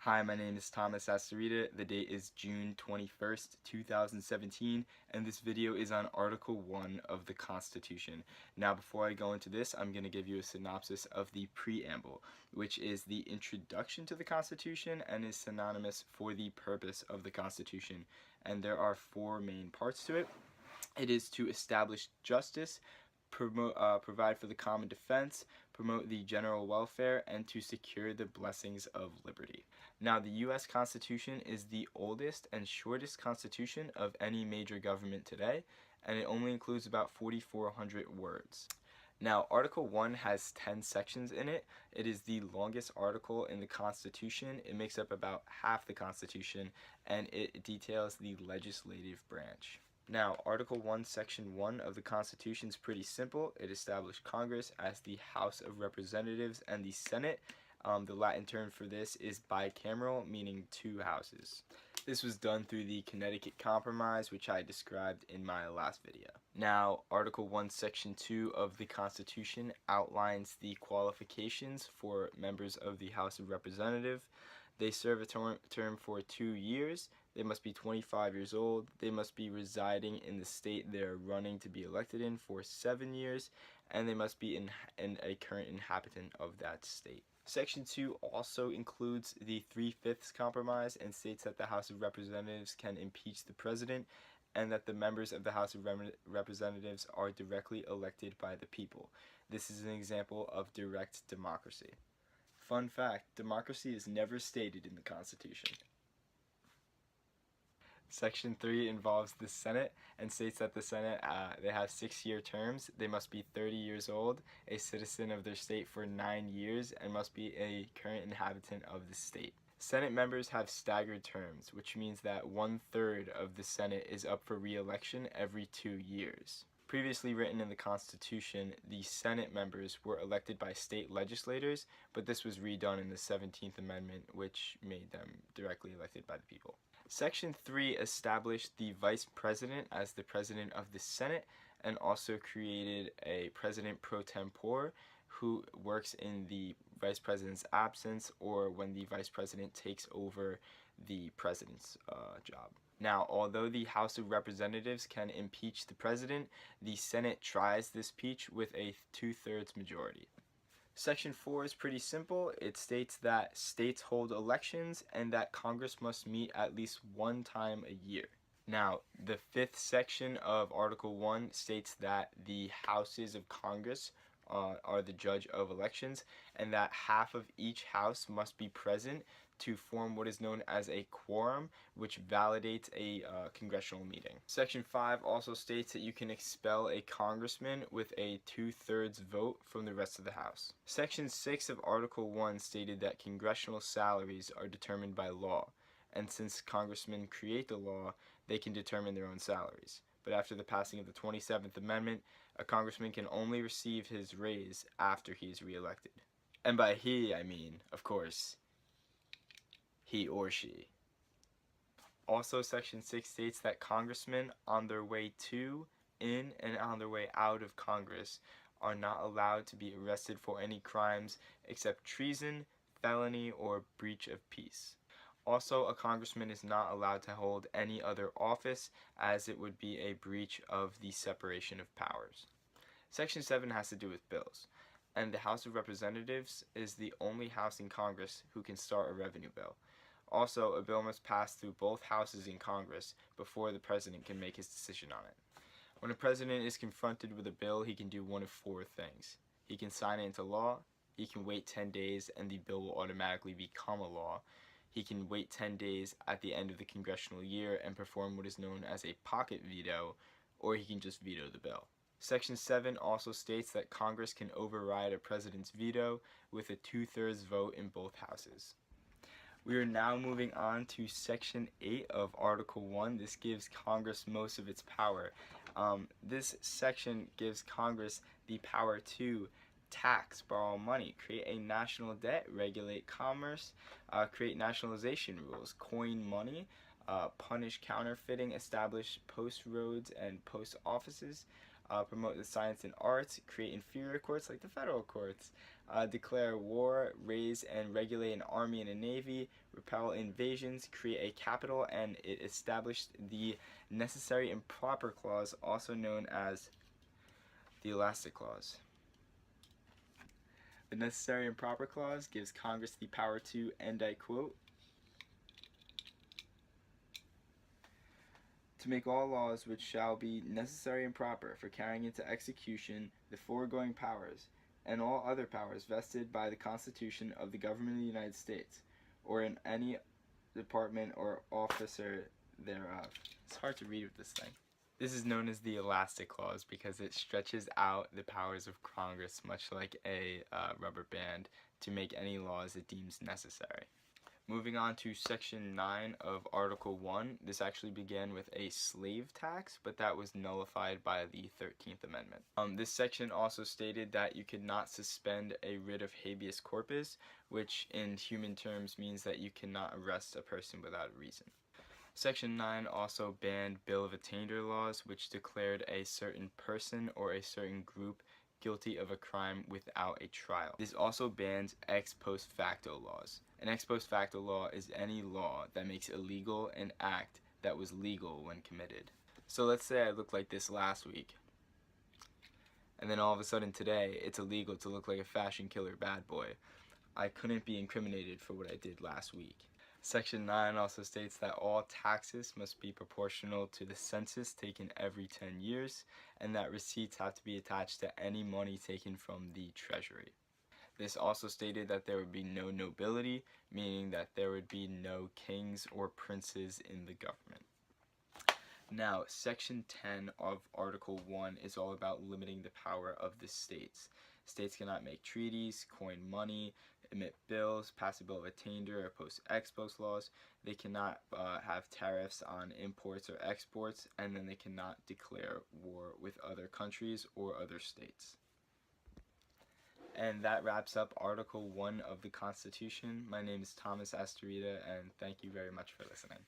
Hi, my name is Thomas Astarita. The date is June 21st, 2017, and this video is on Article 1 of the Constitution. Now, before I go into this, I'm going to give you a synopsis of the Preamble, which is the introduction to the Constitution and is synonymous for the purpose of the Constitution. And there are four main parts to it. It is to establish justice, provide for the common defense, promote the general welfare, and to secure the blessings of liberty. Now, the U.S. Constitution is the oldest and shortest constitution of any major government today, and it only includes about 4,400 words. Now, Article 1 has 10 sections in it. It is the longest article in the Constitution. It makes up about half the Constitution, and it details the legislative branch. Now, Article 1, Section 1 of the Constitution is pretty simple. It established Congress as the House of Representatives and the Senate. The Latin term for this is bicameral, meaning two houses. This was done through the Connecticut Compromise, which I described in my last video. Now, Article 1, Section 2 of the Constitution outlines the qualifications for members of the House of Representatives. They serve a term for 2 years. They must be 25 years old. They must be residing in the state they're running to be elected in for 7 years. And they must be a current inhabitant of that state. Section 2 also includes the 3/5 compromise and states that the House of Representatives can impeach the president and that the members of the House of Representatives are directly elected by the people. This is an example of direct democracy. Fun fact, democracy is never stated in the Constitution. Section 3 involves the Senate and states that the Senate, they have 6-year terms. They must be 30 years old, a citizen of their state for 9 years, and must be a current inhabitant of the state. Senate members have staggered terms, which means that 1/3 of the Senate is up for re-election every 2 years. Previously written in the Constitution, the Senate members were elected by state legislators, but this was redone in the 17th Amendment, which made them directly elected by the people. Section 3 established the Vice President as the President of the Senate and also created a President pro tempore who works in the Vice President's absence or when the Vice President takes over the President's job. Now, although the House of Representatives can impeach the President, the Senate tries this impeach with a 2/3 majority. Section 4 is pretty simple. It states that states hold elections and that Congress must meet at least one time a year. Now, the 5th section of Article 1 states that the houses of Congress are the judge of elections and that half of each house must be present to form what is known as a quorum, which validates a congressional meeting. Section 5 also states that you can expel a congressman with a 2/3 vote from the rest of the House. Section 6 of Article 1 stated that congressional salaries are determined by law, and since congressmen create the law, they can determine their own salaries. But after the passing of the 27th Amendment, a congressman can only receive his raise after he is re-elected. And by he, I mean, of course, he or she. Also, Section 6 states that congressmen on their way to, in, and on their way out of Congress are not allowed to be arrested for any crimes except treason, felony, or breach of peace. Also, a congressman is not allowed to hold any other office as it would be a breach of the separation of powers. Section 7 has to do with bills, and the House of Representatives is the only house in Congress who can start a revenue bill. Also, a bill must pass through both houses in Congress before the president can make his decision on it. When a president is confronted with a bill, he can do one of 4 things. He can sign it into law, he can wait 10 days and the bill will automatically become a law. He can wait 10 days at the end of the congressional year and perform what is known as a pocket veto, or he can just veto the bill. Section 7 also states that Congress can override a president's veto with a 2/3 vote in both houses. We are now moving on to Section 8 of Article 1. This gives Congress most of its power. This section gives Congress the power to tax, borrow money, create a national debt, regulate commerce, create nationalization rules, coin money, punish counterfeiting, establish post roads and post offices, promote the science and arts, create inferior courts like the federal courts, declare war, raise and regulate an army and a navy, repel invasions, create a capital, and it established the necessary and proper clause, also known as the elastic clause. The necessary and proper clause gives Congress the power to, and I quote, to make all laws which shall be necessary and proper for carrying into execution the foregoing powers, and all other powers vested by the Constitution of the Government of the United States, or in any department or officer thereof. It's hard to read with this thing. This is known as the elastic clause because it stretches out the powers of Congress much like a rubber band to make any laws it deems necessary. Moving on to Section 9 of Article 1, this actually began with a slave tax, but that was nullified by the 13th Amendment. This section also stated that you could not suspend a writ of habeas corpus, which in human terms means that you cannot arrest a person without a reason. Section 9 also banned Bill of Attainder laws, which declared a certain person or a certain group guilty of a crime without a trial. This also bans ex post facto laws. An ex post facto law is any law that makes illegal an act that was legal when committed. So let's say I looked like this last week, and then all of a sudden today it's illegal to look like a fashion killer bad boy. I couldn't be incriminated for what I did last week. Section 9 also states that all taxes must be proportional to the census taken every 10 years, and that receipts have to be attached to any money taken from the treasury. This also stated that there would be no nobility, meaning that there would be no kings or princes in the government. Now, Section 10 of Article 1 is all about limiting the power of the states. States cannot make treaties, coin money, emit bills, pass a bill of attainder, or post ex post laws. They cannot have tariffs on imports or exports, and then they cannot declare war with other countries or other states. And that wraps up Article 1 of the Constitution. My name is Thomas Astarita, and thank you very much for listening.